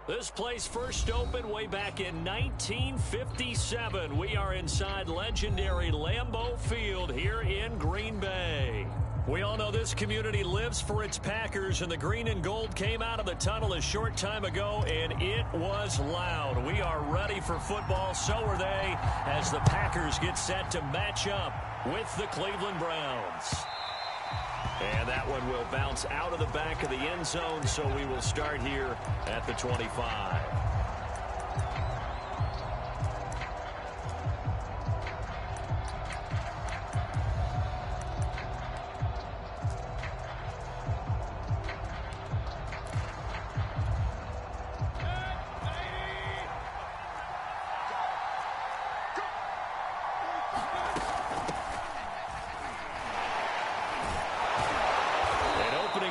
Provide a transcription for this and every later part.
This place first opened way back in 1957. We are inside legendary Lambeau Field here in Green Bay. We all know this community lives for its Packers, and the green and gold came out of the tunnel a short time ago, and it was loud. We are ready for football, so are they, as the Packers get set to match up with the Cleveland Browns. And that one will bounce out of the back of the end zone, so we will start here at the 25.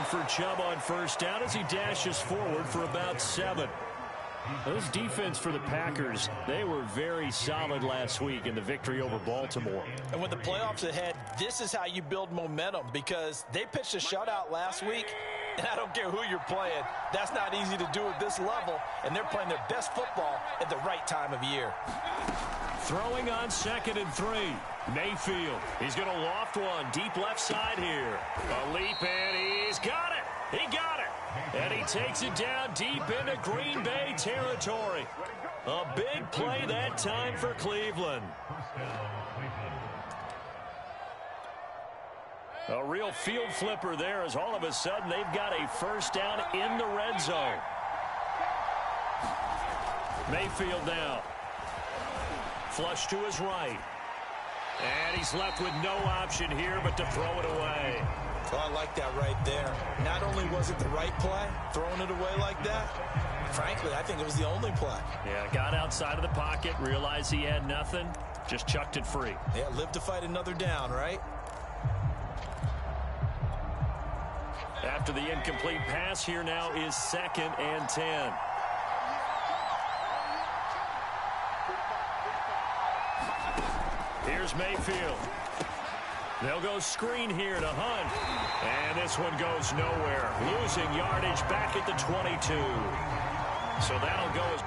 For Chubb on first down as he dashes forward for about 7. This defense for the Packers, they were very solid last week in the victory over Baltimore. And with the playoffs ahead, this is how you build momentum, because they pitched a shutout last week, and I don't care who you're playing. That's not easy to do at this level, and they're playing their best football at the right time of year. Throwing on 2nd and 3. Mayfield, he's going to loft one deep left side here. A leap, and he's got it. He got it. And he takes it down deep into Green Bay territory. A big play that time for Cleveland. A real field flipper there, as all of a sudden they've got a first down in the red zone. Mayfield now. Flush to his right. And he's left with no option here but to throw it away. Well, I like that right there. Not only was it the right play, throwing it away like that, frankly, I think it was the only play. Yeah, got outside of the pocket, realized he had nothing, just chucked it free. Yeah, live to fight another down, right? After the incomplete pass, here now is 2nd and 10. Here's Mayfield. They'll go screen here to Hunt. And this one goes nowhere. Losing yardage back at the 22. So that'll go as...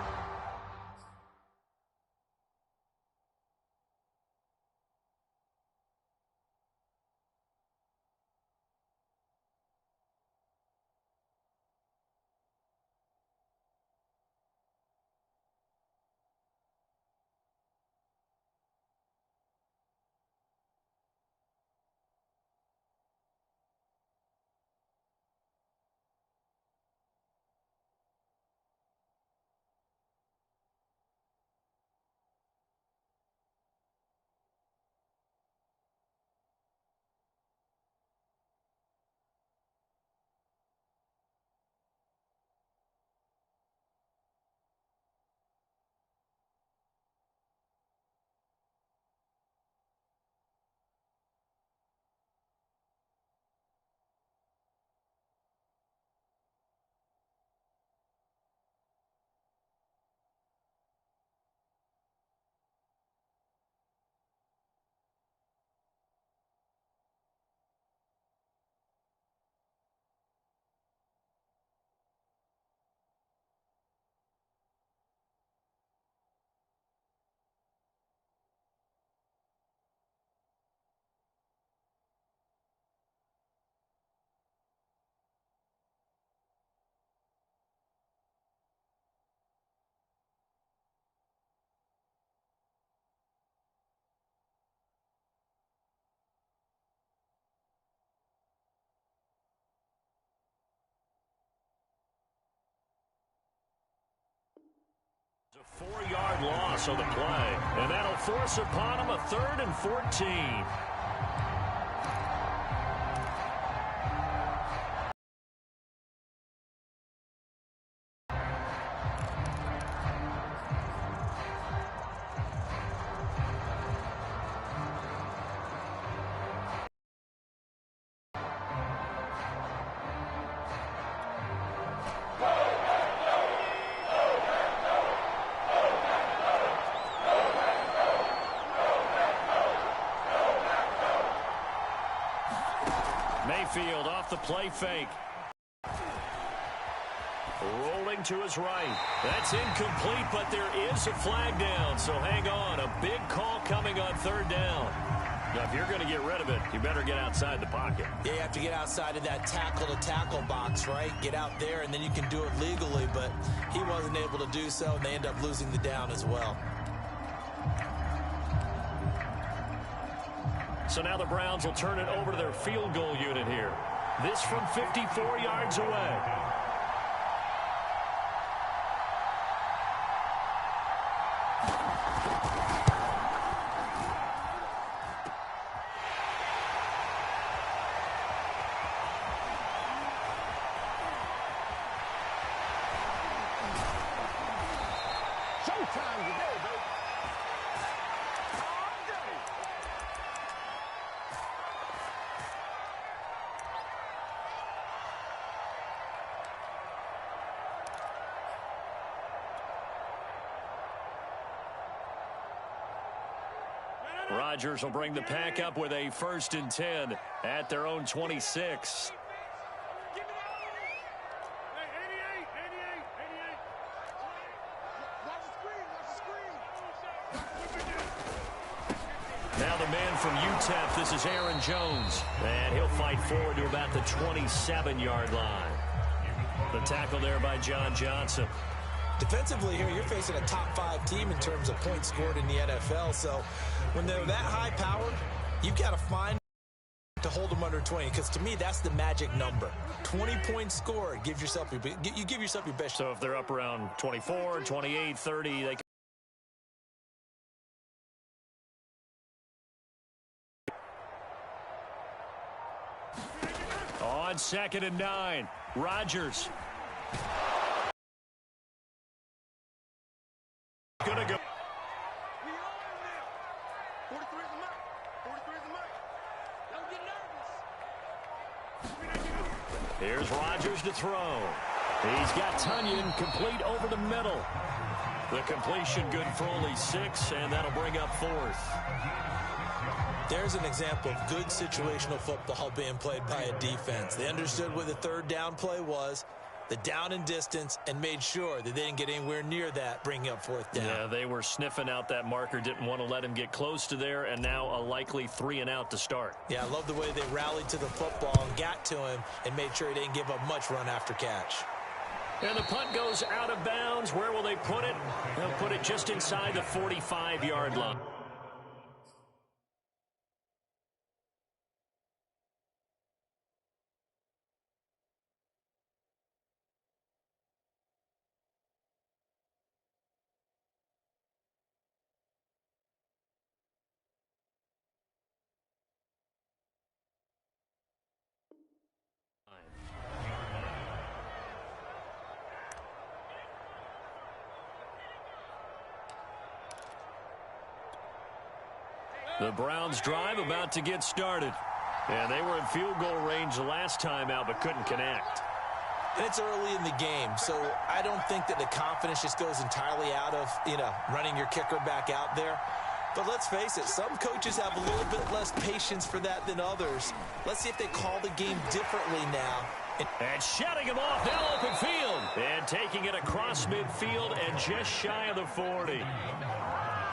A 4-yard loss on the play, and that'll force upon him a 3rd and 14. Mayfield off the play fake. Rolling looking to his right. That's incomplete, but there is a flag down, so hang on. A big call coming on third down. Now, if you're going to get rid of it, you better get outside the pocket. Yeah, you have to get outside of that tackle-to-tackle box, right? Get out there, and then you can do it legally, but he wasn't able to do so, and they end up losing the down as well. So now the Browns will turn it over to their field goal unit here. This from 54 yards away. Showtime today, baby. Rodgers will bring the pack up with a 1st and 10 at their own 26. Now the man from UTEP, this is Aaron Jones. And he'll fight forward to about the 27-yard line. The tackle there by John Johnson. Defensively here, you're facing a top-5 team in terms of points scored in the NFL. So when they're that high-powered, you've got to find to hold them under 20. Because to me, that's the magic number. 20 points scored. You give yourself your best. So if they're up around 24, 28, 30, they can. On 2nd and 9, Rodgers. Gonna go. Here's Rodgers to throw. He's got Tunyon complete over the middle. The completion good for only 6, and that'll bring up 4th. There's an example of good situational football being played by a defense. They understood what the 3rd down play was, the down and distance, and made sure that they didn't get anywhere near that, bringing up 4th down. Yeah, they were sniffing out that marker, didn't want to let him get close to there, and now a likely 3 and out to start. Yeah, I love the way they rallied to the football and got to him and made sure he didn't give up much run after catch. And the punt goes out of bounds. Where will they put it? They'll put it just inside the 45-yard line. The Browns drive about to get started. And they were in field goal range the last time out but couldn't connect. And it's early in the game, so I don't think that the confidence just goes entirely out of, running your kicker back out there. But let's face it, some coaches have a little bit less patience for that than others. Let's see if they call the game differently now. And shutting him off, now open field. And taking it across midfield and just shy of the 40.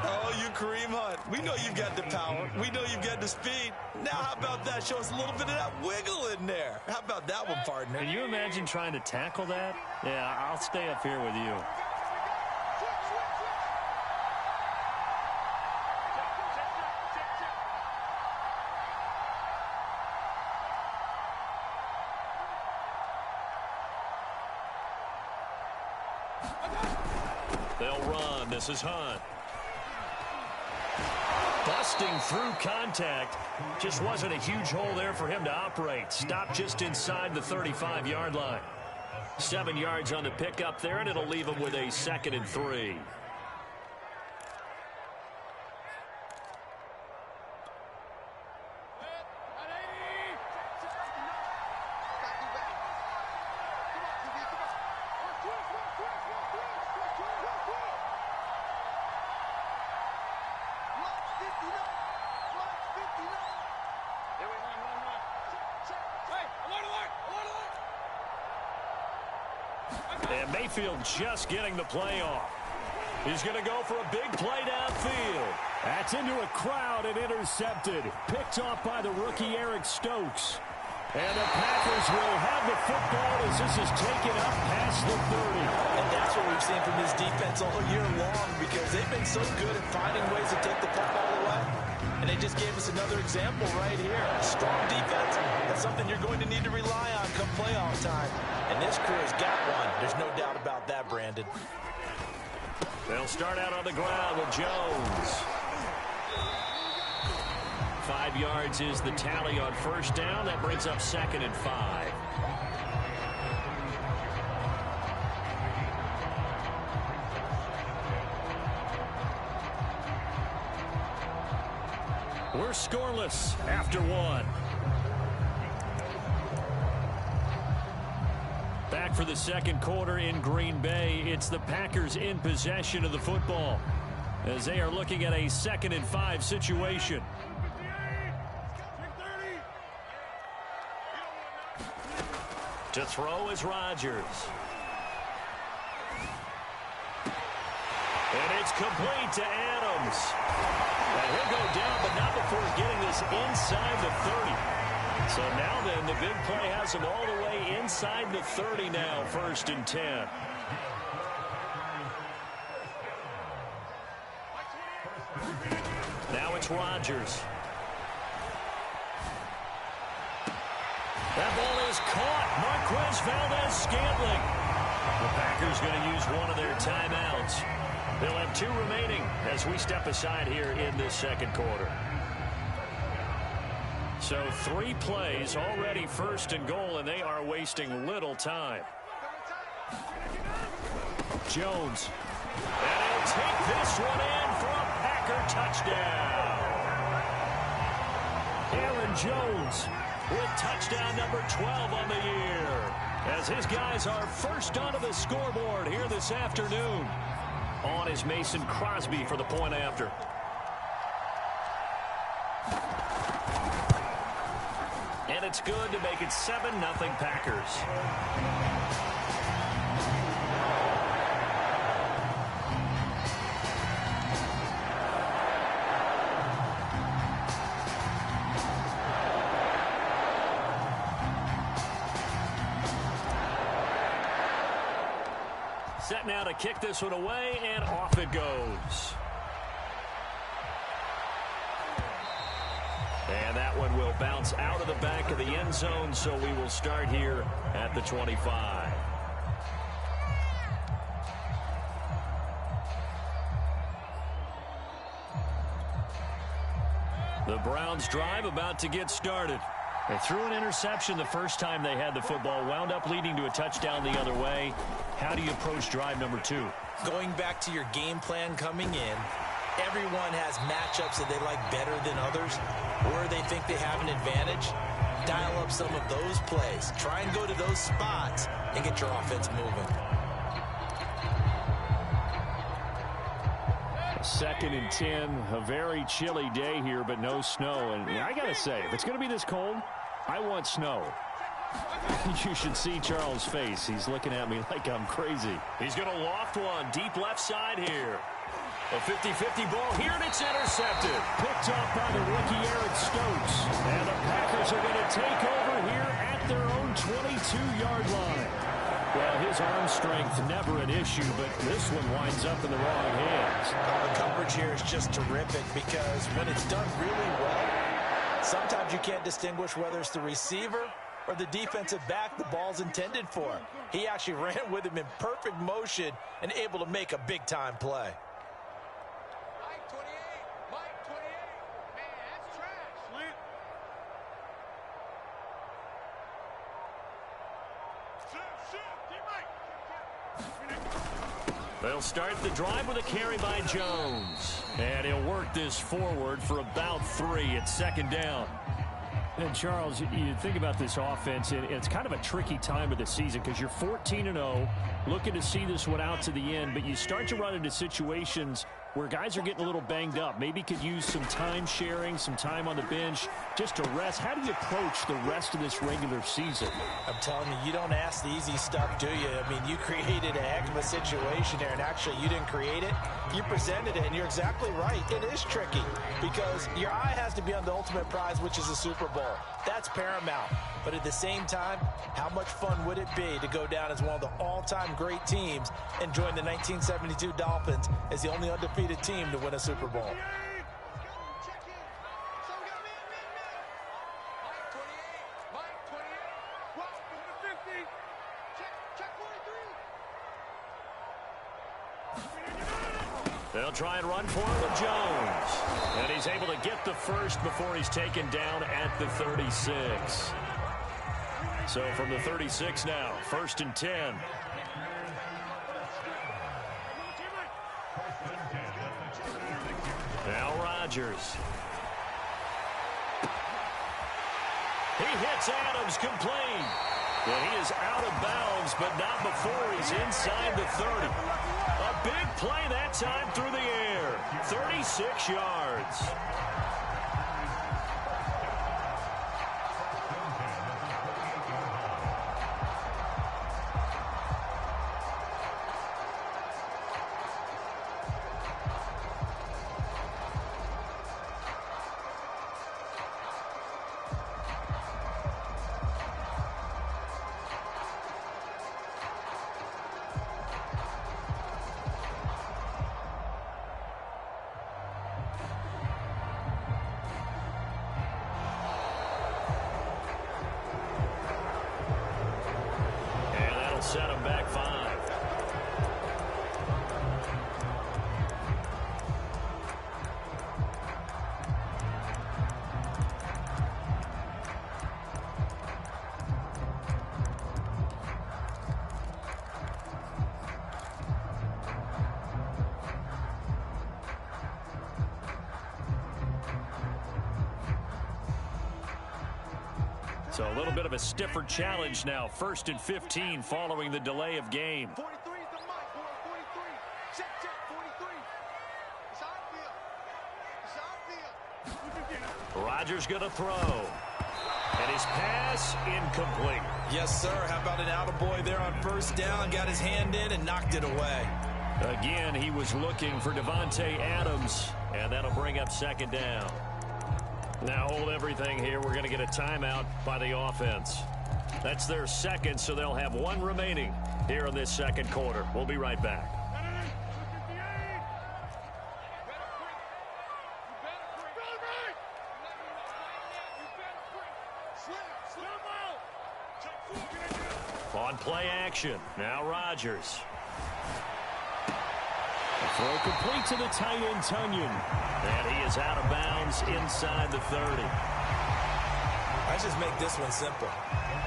Oh, you Kareem Hunt. We know you've got the power. We know you've got the speed. Now how about that? Show us a little bit of that wiggle in there. How about that one, partner? Can you imagine trying to tackle that? Yeah, I'll stay up here with you. They'll run. This is Hunt. Busting through contact. Just wasn't a huge hole there for him to operate. Stopped just inside the 35-yard line. 7 yards on the pickup there, and it'll leave him with a 2nd and 3. And Mayfield just getting the play off. He's going to go for a big play downfield. That's into a crowd and intercepted. Picked off by the rookie Eric Stokes. And the Packers will have the football as this is taken up past the 30. And that's what we've seen from this defense all year long, because they've been so good at finding ways to take the football away. And they just gave us another example right here. Strong defense. That's something you're going to need to rely on come playoff time. And this crew has got one. There's no doubt about that, Brandon. They'll start out on the ground with Jones. 5 yards is the tally on first down. That brings up 2nd and 5. We're scoreless after 1. Back for the second quarter in Green Bay. It's the Packers in possession of the football as they are looking at a 2nd and 5 situation. To throw is Rodgers. And it's complete to Adams. And he'll go down, but not before getting this inside the 30. So now then, the big play has him all the way inside the 30 now, 1st and 10. Now it's Rodgers. That ball is caught. Marquez Valdez-Scantling. The Packers going to use one of their timeouts. They'll have 2 remaining as we step aside here in this second quarter. So 3 plays already 1st and goal, and they are wasting little time. Jones. And he'll take this one in for a Packer touchdown. Aaron Jones with touchdown number 12 on the year, as his guys are first onto the scoreboard here this afternoon. On is Mason Crosby for the point after. And it's good to make it 7-0 Packers. Set now to kick this one away, and off it goes. And that one will bounce out of the back of the end zone, so we will start here at the 25. The Browns drive about to get started. They threw an interception the first time they had the football, wound up leading to a touchdown the other way. How do you approach drive number 2? Going back to your game plan coming in, everyone has matchups that they like better than others, or they think they have an advantage. Dial up some of those plays. Try and go to those spots and get your offense moving. 2nd and 10, a very chilly day here, but no snow. And I got to say, if it's going to be this cold, I want snow. You should see Charles' face. He's looking at me like I'm crazy. He's going to loft one deep left side here. A 50-50 ball here, and it's intercepted. Picked off by the rookie Eric Stokes. And the Packers are going to take over here at their own 22-yard line. Well, his arm strength never an issue, but this one winds up in the wrong hands. The coverage here is just terrific, because when it's done really well, sometimes you can't distinguish whether it's the receiver or the defensive back the ball's intended for. He actually ran with him in perfect motion and able to make a big-time play. They'll start the drive with a carry by Jones. And he'll work this forward for about 3. It's 2nd down. And, Charles, you think about this offense, and it's kind of a tricky time of the season because you're 14-0, looking to see this one out to the end, but you start to run into situations where guys are getting a little banged up. Maybe could use some time sharing, some time on the bench just to rest. How do you approach the rest of this regular season? I'm telling you, you don't ask the easy stuff, do you? I mean, you created a heck of a situation there, and actually you didn't create it. You presented it, and you're exactly right. It is tricky because your eye has to be on the ultimate prize, which is the Super Bowl. That's paramount. But at the same time, how much fun would it be to go down as one of the all-time great teams and join the 1972 Dolphins as the only undefeated team to win a Super Bowl? They'll try and run for it with Jones. And he's able to get the first before he's taken down at the 36. So from the 36 now, 1st and 10. Now Rodgers. He hits Adams complete. And he is out of bounds, but not before he's inside the 30. A big play that time through the air. 36 yards. Set him back 5. So a little bit of a stiffer challenge now. 1st and 15 following the delay of game. 43 is the mic, boy. 43. Check, 43. It's on field. Rodgers going to throw. And his pass incomplete. Yes, sir. How about an attaboy there on 1st down? Got his hand in and knocked it away. Again, he was looking for Davante Adams. And that'll bring up 2nd down. Now hold everything here. We're going to get a timeout by the offense. That's their 2nd, so they'll have 1 remaining here in this 2nd quarter. We'll be right back. On play action, now Rodgers. Throw complete to the tight end, Tunyon. And he is out of bounds inside the 30. I just make this one simple.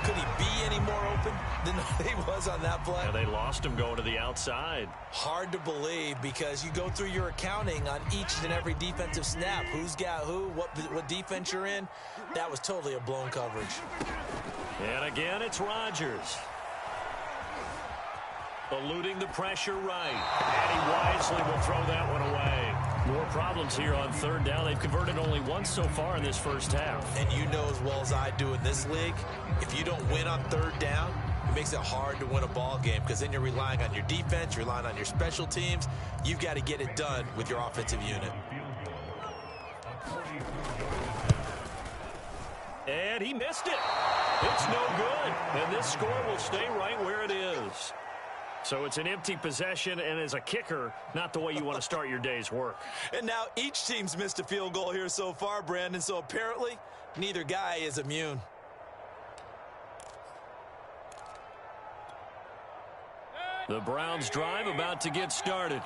Could he be any more open than he was on that play? And they lost him going to the outside. Hard to believe because you go through your accounting on each and every defensive snap. Who's got who, what defense you're in. That was totally a blown coverage. And again, it's Rodgers. Eluding the pressure right. And he wisely will throw that one away. More problems here on 3rd down. They've converted only once so far in this 1st half. And you know as well as I do in this league, if you don't win on 3rd down, it makes it hard to win a ball game because then you're relying on your defense, you're relying on your special teams. You've got to get it done with your offensive unit. And he missed it. It's no good. And this score will stay right where it is. So it's an empty possession, and as a kicker, not the way you want to start your day's work. And now each team's missed a field goal here so far, Brandon, so apparently neither guy is immune. The Browns drive about to get started.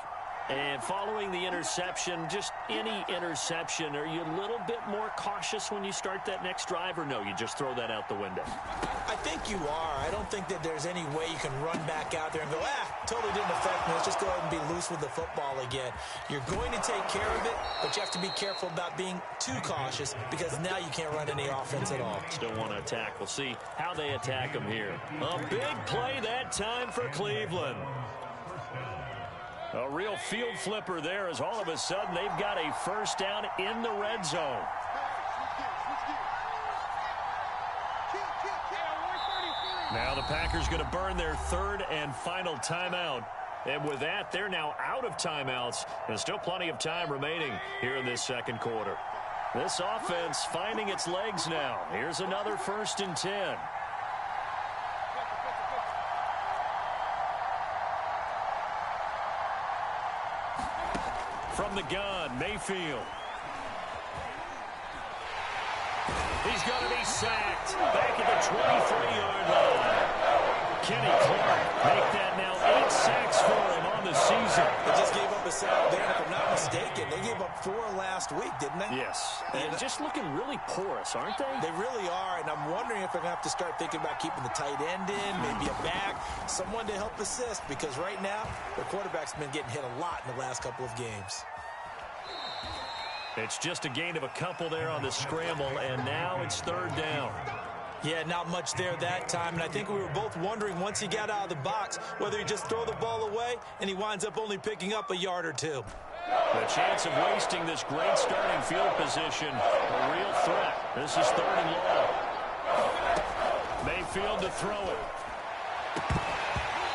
And following the interception, just any interception, are you a little bit more cautious when you start that next drive, or no, you just throw that out the window? I think you are. I don't think that there's any way you can run back out there and go, totally didn't affect me. Let's just go ahead and be loose with the football again. You're going to take care of it, but you have to be careful about being too cautious because now you can't run any offense at all. Still want to attack. We'll see how they attack them here. A big play that time for Cleveland. A real field flipper there as all of a sudden they've got a first down in the red zone. Now the Packers going to burn their third and final timeout. And with that, they're now out of timeouts. There's still plenty of time remaining here in this second quarter. This offense finding its legs now. Here's another 1st and 10. From the gun, Mayfield. He's going to be sacked back at the 23-yard line. Kenny Clark make that now 8 sacks for him on the season. They just gave up a sack there, if I'm not mistaken. They gave up 4 last week, didn't they? Yes. And just looking really porous, aren't they? They really are, and I'm wondering if they're going to have to start thinking about keeping the tight end in, maybe a back, someone to help assist, because right now, their quarterback's been getting hit a lot in the last couple of games. It's just a gain of a couple there on the scramble, and now it's 3rd down. Yeah, not much there that time, and I think we were both wondering once he got out of the box whether he'd just throw the ball away, and he winds up only picking up a yard or 2. The chance of wasting this great starting field position, a real threat. This is 3rd and long. Mayfield to throw it.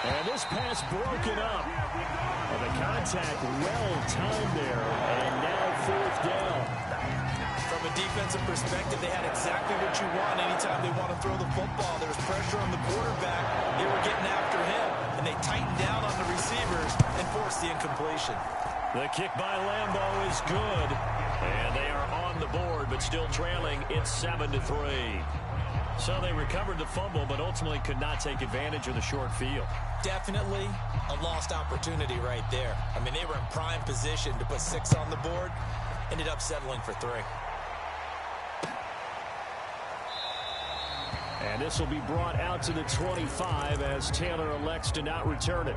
And this pass broken up. And the contact well timed there, and now 4th down. From a defensive perspective, they had exactly what you want anytime they want to throw the football. There was pressure on the quarterback. They were getting after him, and they tightened down on the receivers and forced the incompletion. The kick by Lambo is good, and they are on the board, but still trailing. It's 7-3. So they recovered the fumble, but ultimately could not take advantage of the short field. Definitely a lost opportunity right there. I mean, they were in prime position to put 6 on the board, ended up settling for 3. And this will be brought out to the 25 as Taylor elects to not return it.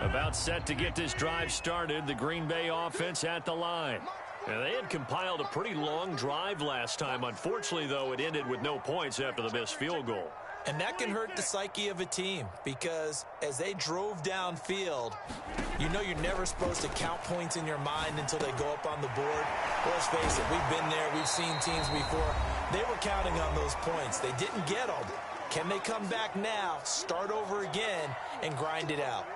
About set to get this drive started, the Green Bay offense at the line. Now, they had compiled a pretty long drive last time. Unfortunately, though, it ended with no points after the missed field goal. And that can hurt the psyche of a team because as they drove downfield, you know you're never supposed to count points in your mind until they go up on the board. Well, let's face it, we've been there. We've seen teams before. They were counting on those points. They didn't get them. Can they come back now, start over again, and grind it out?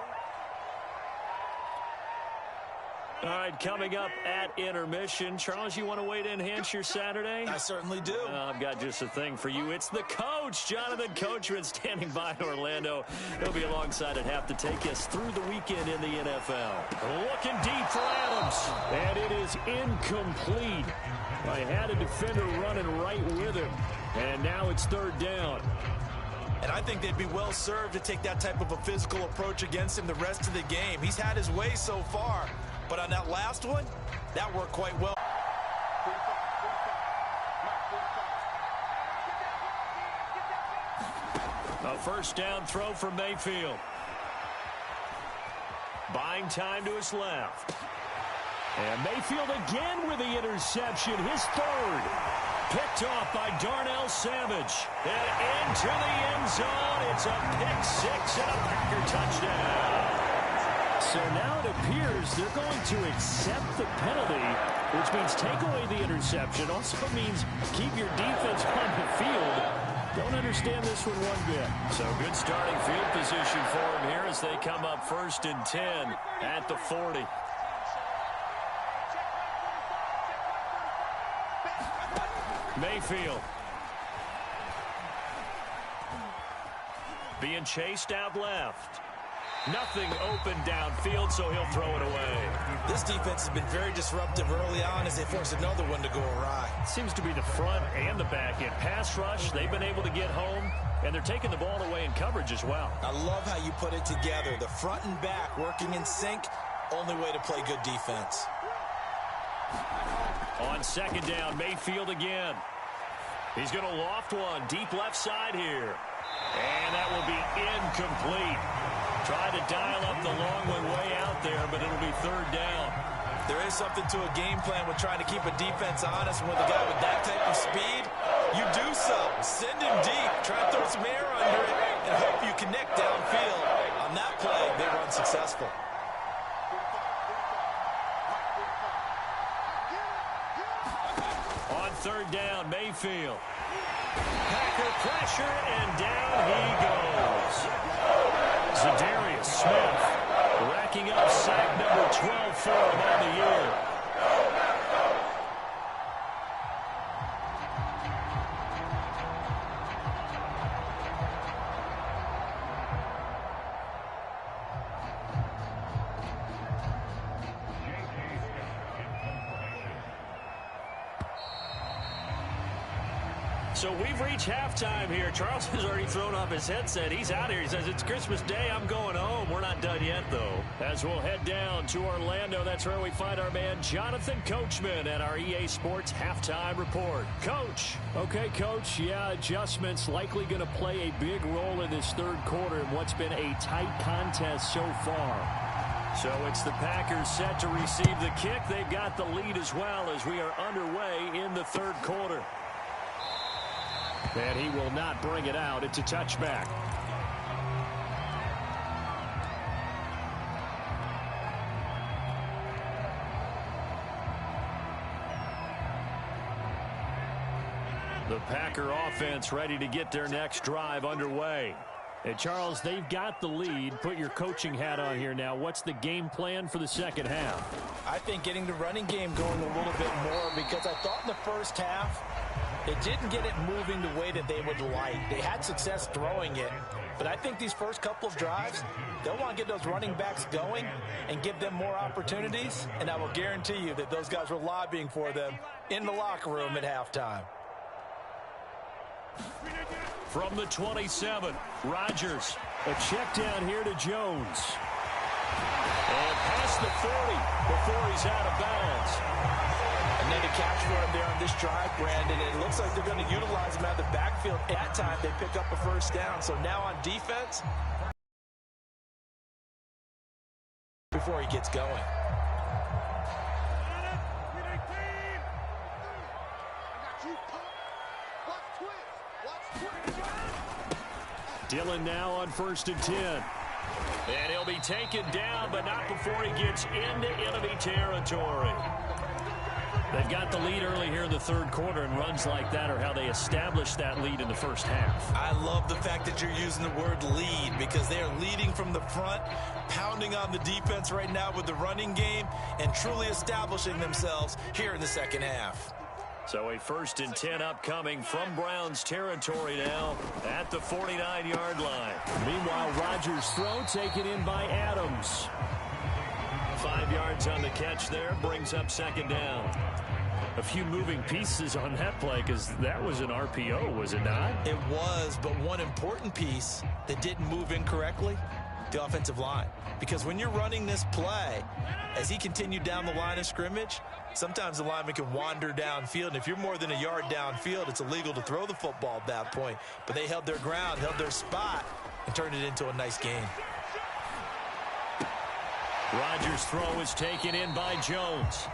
All right, coming up at intermission. Charles, you want to wait to enhance your Saturday? I certainly do. I've got just a thing for you. It's the coach, Jonathan Coachman, standing by in Orlando. He'll be alongside at half to take us through the weekend in the NFL. Looking deep for Adams, and it is incomplete. I had a defender running right with him, and now it's 3rd down. And I think they'd be well served to take that type of a physical approach against him the rest of the game. He's had his way so far. But on that last one, that worked quite well. A 1st down throw for Mayfield. Buying time to his left. And Mayfield again with the interception, his 3rd. Picked off by Darnell Savage. And into the end zone. It's a pick-6 and a Packer touchdown. So now it appears they're going to accept the penalty, which means take away the interception. Also means keep your defense on the field. Don't understand this one bit. So good starting field position for them here as they come up 1st and 10 at the 40. Mayfield. Being chased out left. Nothing open downfield, so he'll throw it away. This defense has been very disruptive early on as they force another one to go awry. Seems to be the front and the back end. Pass rush, they've been able to get home, and they're taking the ball away in coverage as well. I love how you put it together. The front and back working in sync, only way to play good defense. On 2nd down, Mayfield again. He's going to loft one deep left side here. And that will be incomplete. Tried to dial up the long one way out there, but it'll be third down. There is something to a game plan with trying to keep a defense honest. When with a guy with that type of speed, you do so. Send him deep. Try to throw some air under it and hope you connect downfield. On that play, they were unsuccessful. On third down, Mayfield. Packer pressure, and down he goes. Zadarius Smith racking up sack number 12 for him on the year. So we've reached halftime here. Charles has already thrown off his headset. He's out here. He says, it's Christmas Day. I'm going home. We're not done yet, though. As we'll head down to Orlando, that's where we find our man Jonathan Coachman at our EA Sports Halftime Report. Coach. Okay, Coach. Yeah, adjustments likely going to play a big role in this third quarter in what's been a tight contest so far. So it's the Packers set to receive the kick. They've got the lead as well as we are underway in the third quarter. And he will not bring it out. It's a touchback. The Packer offense ready to get their next drive underway. And Charles, they've got the lead. Put your coaching hat on here now. What's the game plan for the second half? I think getting the running game going a little bit more, because I thought in the first half they didn't get it moving the way that they would like. They had success throwing it, but I think these first couple of drives, they'll want to get those running backs going and give them more opportunities, and I will guarantee you that those guys were lobbying for them in the locker room at halftime. From the 27, Rodgers. A check down here to Jones. And past the 40 before he's out of bounds. And then a catch for him there on this drive, Brandon. It looks like they're going to utilize him out of the backfield. At that time, they pick up a first down. So now on defense, before he gets going. Dillon now on 1st and 10. And he'll be taken down, but not before he gets into enemy territory. They've got the lead early here in the third quarter, and runs like that are how they establish that lead in the first half. I love the fact that you're using the word lead, because they are leading from the front, pounding on the defense right now with the running game, and truly establishing themselves here in the second half. So a 1st and 10 upcoming from Browns territory now at the 49-yard line. Meanwhile, Rodgers' throw taken in by Adams. 5 yards on the catch there, brings up second down. A few moving pieces on that play, because that was an RPO, was it not? It was, but one important piece that didn't move incorrectly, the offensive line. Because when you're running this play, as he continued down the line of scrimmage, sometimes the lineman can wander downfield, and if you're more than a yard downfield, it's illegal to throw the football at that point. But they held their ground, held their spot, and turned it into a nice game. Rodgers' throw is taken in by Jones.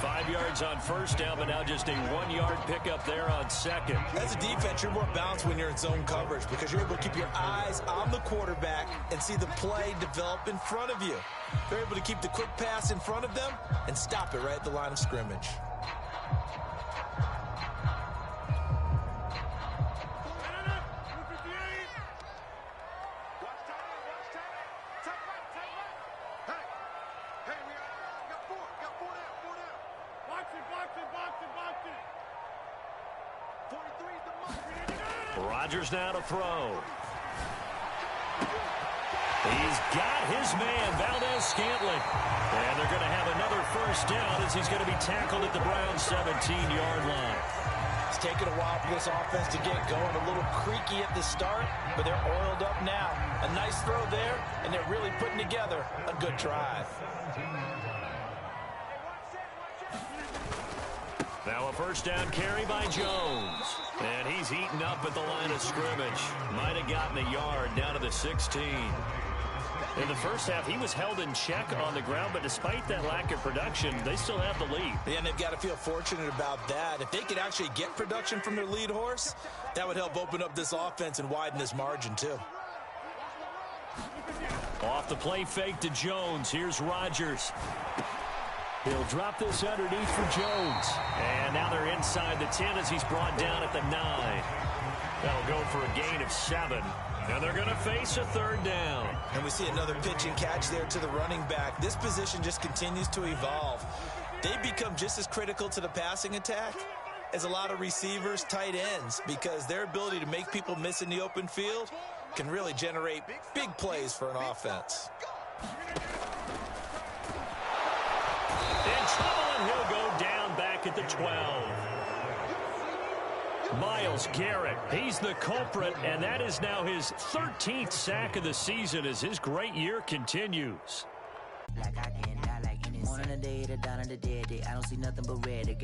5 yards on first down, but now just a 1-yard pickup there on second. As a defense, you're more balanced when you're in zone coverage, because you're able to keep your eyes on the quarterback and see the play develop in front of you. They're able to keep the quick pass in front of them and stop it right at the line of scrimmage. Rodgers now to throw. He's got his man, Valdez-Scantling. And they're going to have another first down as he's going to be tackled at the Browns' 17-yard line. It's taken a while for this offense to get going. A little creaky at the start, but they're oiled up now. A nice throw there, and they're really putting together a good drive. Now a first down carry by Jones. And he's eaten up at the line of scrimmage. Might have gotten a yard down to the 16. In the first half, he was held in check on the ground, but despite that lack of production, they still have the lead. Yeah, and they've got to feel fortunate about that. If they could actually get production from their lead horse, that would help open up this offense and widen this margin too. Off the play fake to Jones. Here's Rodgers. He'll drop this underneath for Jones. And now they're inside the 10 as he's brought down at the 9. That'll go for a gain of 7. And they're going to face a third down. And we see another pitch and catch there to the running back. This position just continues to evolve. They become just as critical to the passing attack as a lot of receivers, tight ends, because their ability to make people miss in the open field can really generate big plays for an offense. In trouble, and he'll go down back at the 12. Myles Garrett, he's the culprit, and that is now his 13th sack of the season as his great year continues. Like I can die like any morning, a day, the dawn of the dead day. I don't see nothing but red.